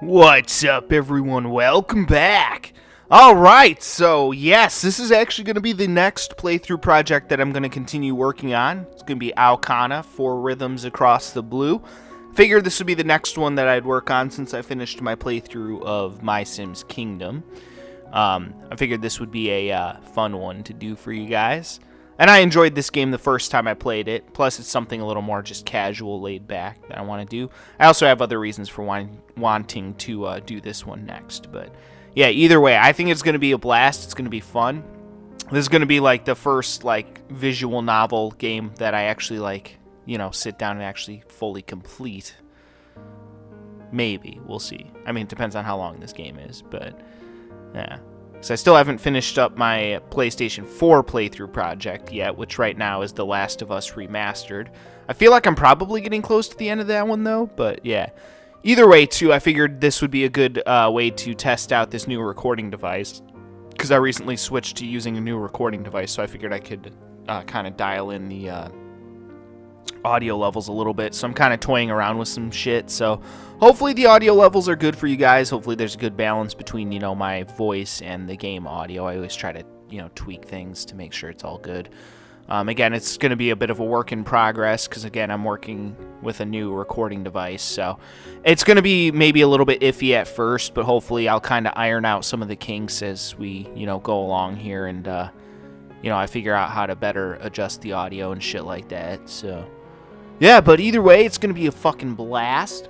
What's up, everyone? Welcome back. Alright, so yes, this is actually going to be the next playthrough project that I'm going to continue working on. It's going to be Aokana, 4 Rhythms Across the Blue. Figured this would be the next one that I'd work on since I finished my playthrough of My Sims Kingdom. I figured this would be a fun one to do for you guys. And I enjoyed this game the first time I played it. Plus, it's something a little more just casual, laid back that I want to do. I also have other reasons for wanting to do this one next. But yeah, either way, I think it's going to be a blast. It's going to be fun. This is going to be like the first like visual novel game that I actually sit down and actually fully complete. Maybe. We'll see. I mean, it depends on how long this game is, but yeah. So I still haven't finished up my PlayStation 4 playthrough project yet, which right now is The Last of Us Remastered. I feel like I'm probably getting close to the end of that one, though, but yeah. Either way, too, I figured this would be a good way to test out this new recording device, because I recently switched to using a new recording device, so I figured I could kind of dial in the audio levels a little bit. So I'm kind of toying around with some shit, so hopefully the audio levels are good for you guys. Hopefully there's a good balance between, my voice and the game audio. I always try to, tweak things to make sure it's all good. Again, it's going to be a bit of a work in progress because, again, I'm working with a new recording device. So it's going to be maybe a little bit iffy at first, but hopefully I'll kind of iron out some of the kinks as we, go along here and, I figure out how to better adjust the audio and shit like that. So yeah, but either way, it's going to be a fucking blast.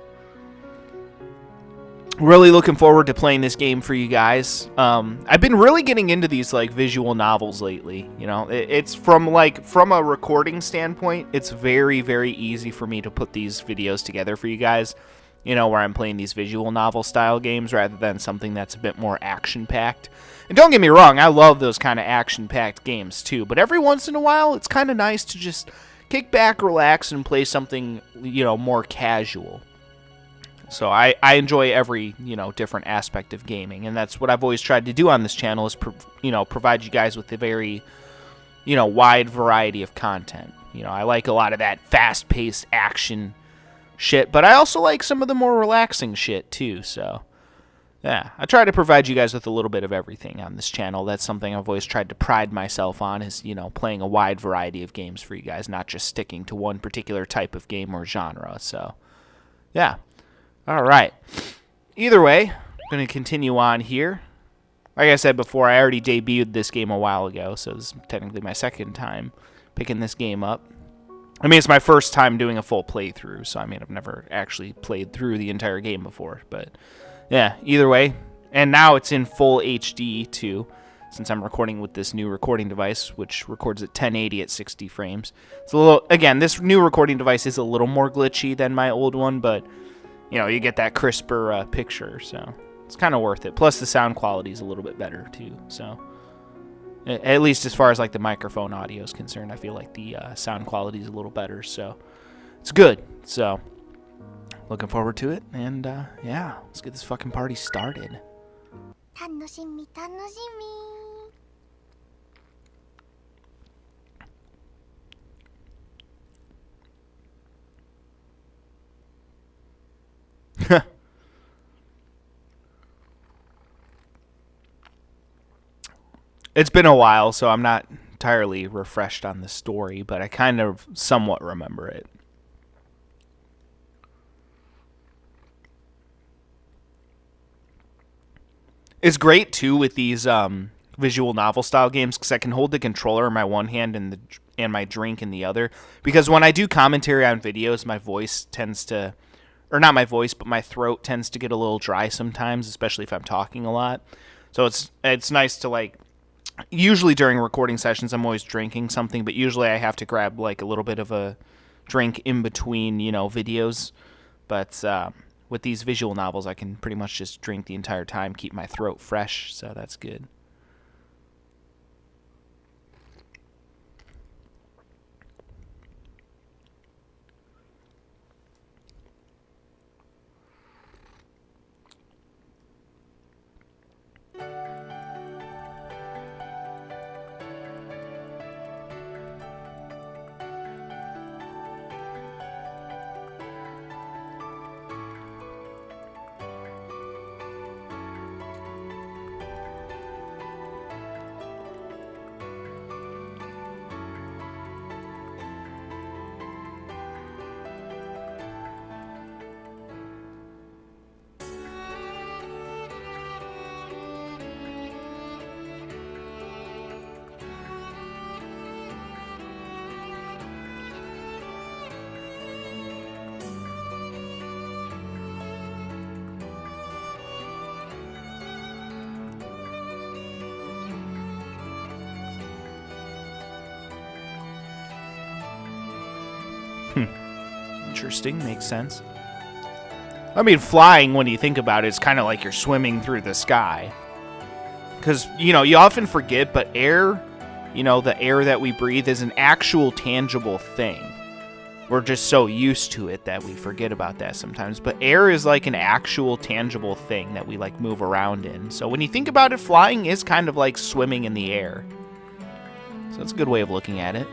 Really looking forward to playing this game for you guys. I've been really getting into these like visual novels lately. It's from a recording standpoint, it's very, very easy for me to put these videos together for you guys. Where I'm playing these visual novel style games rather than something that's a bit more action packed. And don't get me wrong, I love those kind of action packed games too. But every once in a while, it's kind of nice to just kick back, relax, and play something, more casual. So I enjoy every, different aspect of gaming, and that's what I've always tried to do on this channel is, provide you guys with a very, wide variety of content. I like a lot of that fast-paced action shit, but I also like some of the more relaxing shit, too, so yeah, I try to provide you guys with a little bit of everything on this channel. That's something I've always tried to pride myself on is, playing a wide variety of games for you guys, not just sticking to one particular type of game or genre. So, yeah. All right. Either way, I'm going to continue on here. Like I said before, I already debuted this game a while ago, so this is technically my second time picking this game up. I mean, it's my first time doing a full playthrough, so I mean, I've never actually played through the entire game before, but yeah, either way. And now it's in full HD, too, since I'm recording with this new recording device, which records at 1080 at 60 frames. It's a little, again, this new recording device is a little more glitchy than my old one, but, you get that crisper picture, so it's kind of worth it. Plus, the sound quality is a little bit better, too, so at least as far as, like, the microphone audio is concerned, I feel like the sound quality is a little better, so it's good, so looking forward to it, and yeah, let's get this fucking party started. It's been a while, so I'm not entirely refreshed on the story, but I kind of somewhat remember it. It's great, too, with these visual novel style games because I can hold the controller in my one hand and my drink in the other. Because when I do commentary on videos, my voice tends to, or not my voice, but my throat tends to get a little dry sometimes, especially if I'm talking a lot. So it's nice to, like, usually during recording sessions I'm always drinking something, but usually I have to grab like a little bit of a drink in between, videos. But with these visual novels, I can pretty much just drink the entire time, keep my throat fresh, so that's good. Interesting, makes sense. I mean, flying, when you think about it, is kind of like you're swimming through the sky. Because, you know, you often forget, but air, you know, the air that we breathe is an actual tangible thing. We're just so used to it that we forget about that sometimes. But air is like an actual tangible thing that we like move around in. So when you think about it, flying is kind of like swimming in the air. So that's a good way of looking at it.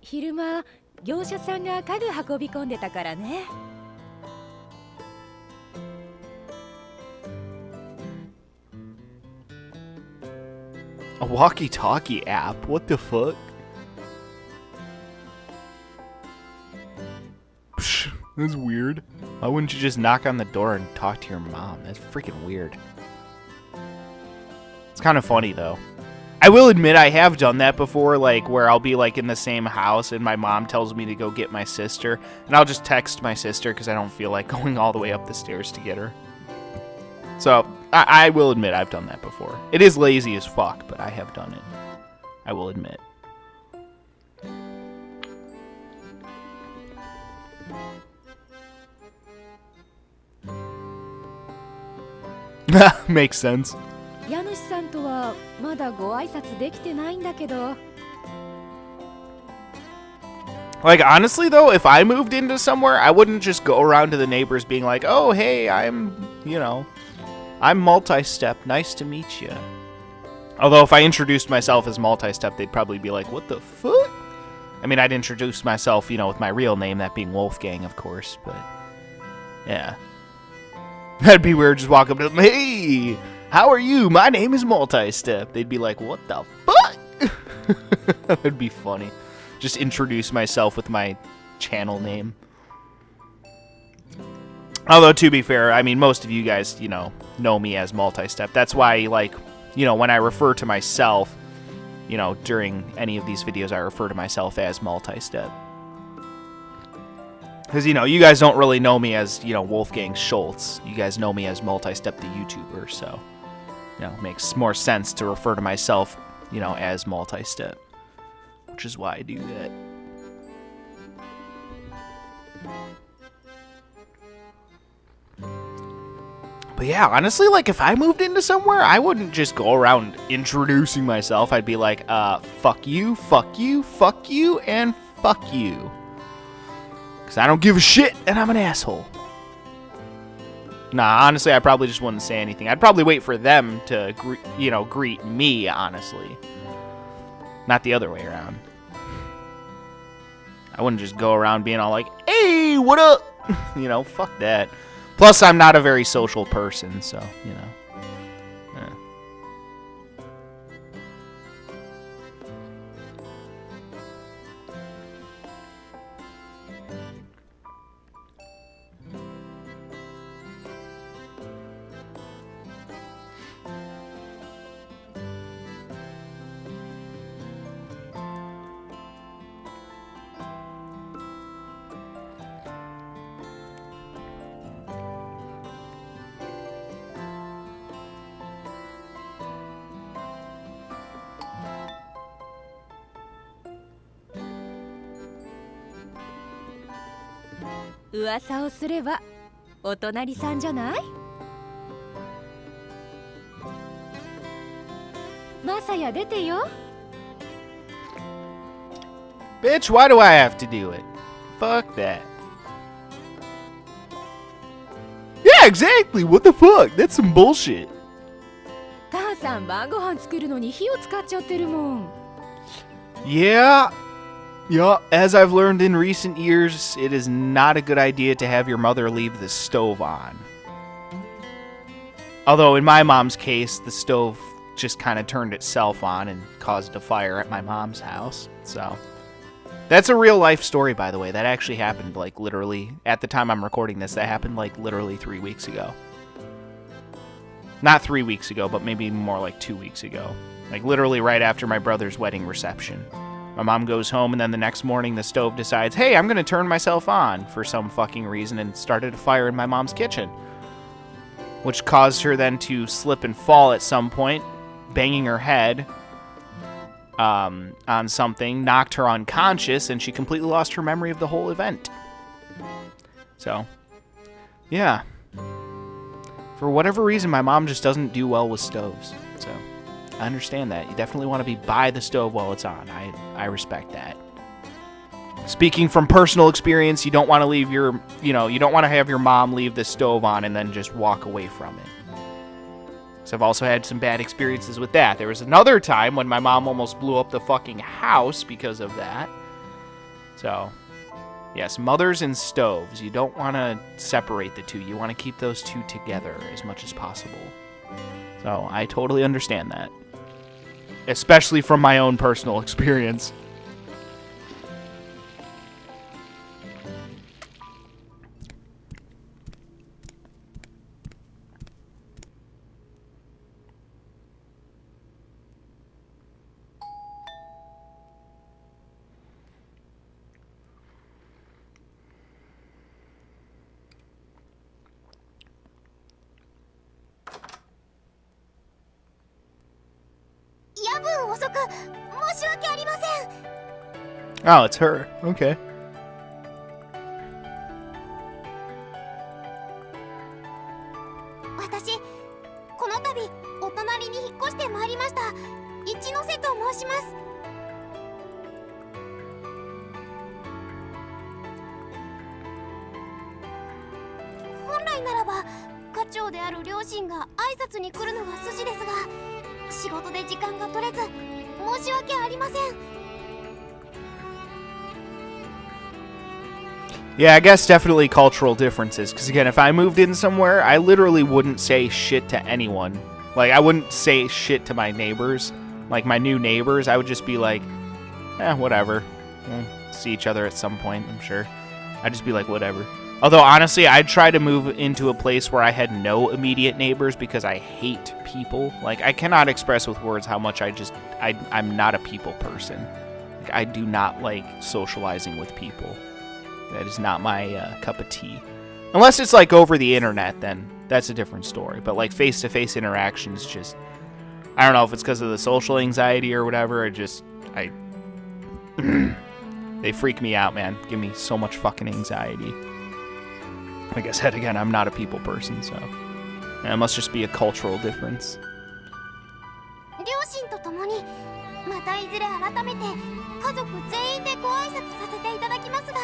昼間、業者さんが家具運び込んでたからね。A walkie-talkie app? What the fuck? Psh, that's weird. Why wouldn't you just knock on the door and talk to your mom? That's freaking weird. It's kind of funny, though. I will admit I have done that before, like, where I'll be, like, in the same house and my mom tells me to go get my sister, and I'll just text my sister because I don't feel like going all the way up the stairs to get her. So, I will admit I've done that before. It is lazy as fuck, but I have done it. I will admit. Makes sense. 家主さんとはまだご挨拶できてないんだけど。Like, honestly, though, if I moved into somewhere, I wouldn't just go around to the neighbors being like, oh, hey, I'm multi-step. Nice to meet you. Although, if I introduced myself as multi-step, they'd probably be like, what the fuck? I mean, I'd introduce myself, with my real name, that being Wolfgang, of course, but yeah. That'd be weird, just walk up to them, hey, how are you? My name is Multi-Step. They'd be like, what the fuck? That'd be funny. Just introduce myself with my channel name. Although, to be fair, I mean, most of you guys, know me as Multi-Step. That's why, like, when I refer to myself, during any of these videos, I refer to myself as Multi-Step. Because, you guys don't really know me as, Wolfgang Schultz. You guys know me as Multi-Step the YouTuber, so, it makes more sense to refer to myself, as Multi-Step. Which is why I do that. But yeah, honestly, like, if I moved into somewhere, I wouldn't just go around introducing myself. I'd be like, fuck you, fuck you, fuck you, and fuck you. Because I don't give a shit, and I'm an asshole. Nah, honestly, I probably just wouldn't say anything. I'd probably wait for them to, greet me, honestly. Not the other way around. I wouldn't just go around being all like, hey, what up? Fuck that. Plus, I'm not a very social person, so, you know. Yeah. 噂をすればお隣さんじゃない？マサヤ出てよ。 Bitch, why do I have to do it? Fuck that. Yeah, exactly. What the fuck? That's some bullshit. 母さん晩ご飯作るのに火を使っちゃってるもん。 Yeah. Yeah, as I've learned in recent years, it is not a good idea to have your mother leave the stove on. Although in my mom's case, the stove just kind of turned itself on and caused a fire at my mom's house. So, that's a real life story, by the way. That actually happened, like, literally, at the time I'm recording this, that happened, like, literally 3 weeks ago. Not 3 weeks ago, but maybe more like 2 weeks ago. Like, literally right after my brother's wedding reception. My mom goes home, and then the next morning the stove decides, hey, I'm going to turn myself on for some fucking reason, and started a fire in my mom's kitchen. Which caused her then to slip and fall at some point, banging her head on something, knocked her unconscious, and she completely lost her memory of the whole event. So, yeah. For whatever reason, my mom just doesn't do well with stoves. So, I understand that. You definitely want to be by the stove while it's on. I respect that. Speaking from personal experience, you don't want to leave your, you don't want to have your mom leave the stove on and then just walk away from it. So I've also had some bad experiences with that. There was another time when my mom almost blew up the fucking house because of that. So, yes, mothers and stoves. You don't want to separate the two. You want to keep those two together as much as possible. So I totally understand that. Especially from my own personal experience. Oh, it's her. Okay. 私、この度お隣に引っ越してまいりました。一ノ瀬と申します。本来ならば課長である両親が挨拶に来るのが筋ですが、仕事で時間が取れず申し訳ありません。 Yeah, I guess definitely cultural differences. Because again, if I moved in somewhere, I literally wouldn't say shit to anyone. Like, I wouldn't say shit to my neighbors. Like, my new neighbors, I would just be like, whatever. We'll see each other at some point, I'm sure. I'd just be like, whatever. Although, honestly, I'd try to move into a place where I had no immediate neighbors because I hate people. Like, I cannot express with words how much I'm not a people person. Like, I do not like socializing with people. That is not my cup of tea. Unless it's like over the internet, then that's a different story. But like face-to-face interactions, just, I don't know if it's because of the social anxiety or whatever. They freak me out, man. Give me so much fucking anxiety. Like I said again, I'm not a people person, so it must just be a cultural difference. 両親と共にまたいずれ改めて家族全員でご挨拶させていただきますが。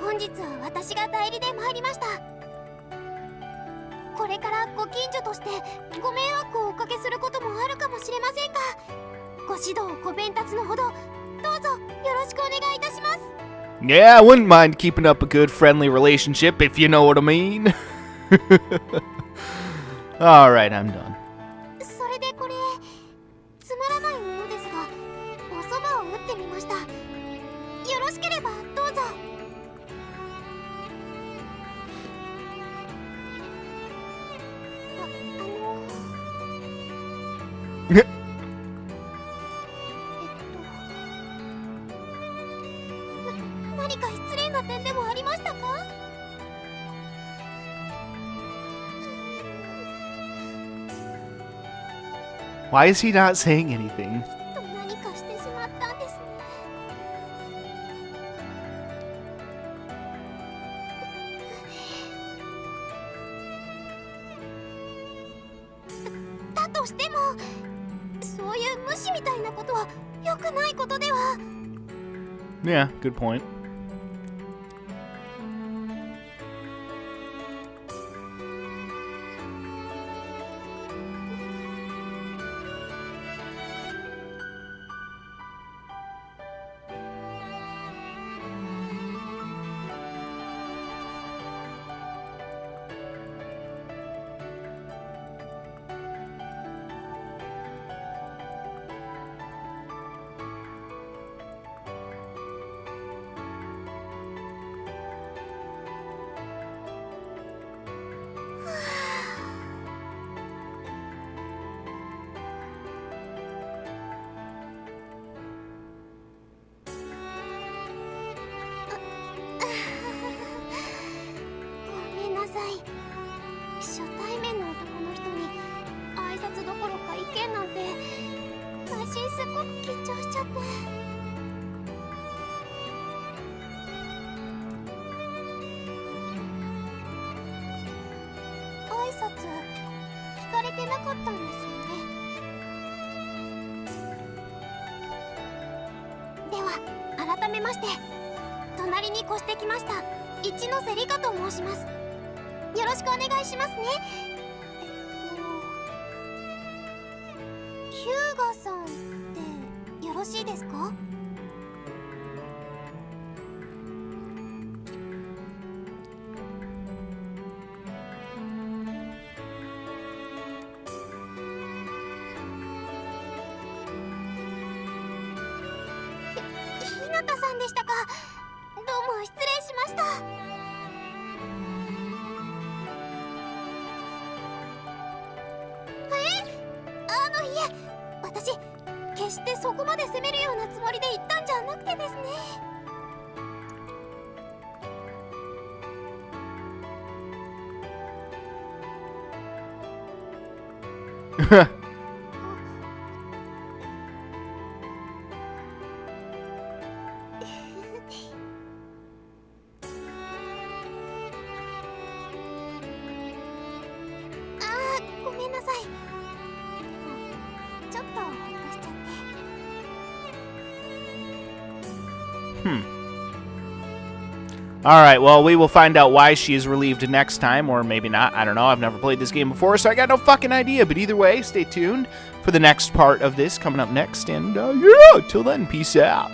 本日は私が代理で参りました。これからご近所としてご迷惑をおかけすることもあるかもしれませんが、ご指導ご鞭達のほどどうぞよろしくお願いいたします。 Yeah, I wouldn't mind keeping up a good friendly relationship if you know what I mean. Alright, I'm done. それでこれつまらないものですが、お蕎麦を打ってみました。よろしければどうぞ。ね何か失礼な点でもありましたか？ Why is he not saying anything? 何かしてしまったんですね。だとしても、そういう無視みたいなことは良くないことでは。 Yeah, good point.ごめんなさい。初対面の男の人に挨拶どころか意見なんて、内心すっごく緊張しちゃって。挨拶聞かれてなかったんですよね。では改めまして、隣に越してきました一ノ瀬里香と申します。よろしくお願いしますね。ヒューガさんってよろしいですか？ひなたさんでしたか。どうも失礼しました。いえ、私決してそこまで責めるようなつもりで言ったんじゃなくてですね。ごめんなさい。ちょっとほっとしちゃって。Alright, well, we will find out why she is relieved next time, or maybe not. I don't know. I've never played this game before, so I got no fucking idea. But either way, stay tuned for the next part of this coming up next. And yeah, till then, peace out.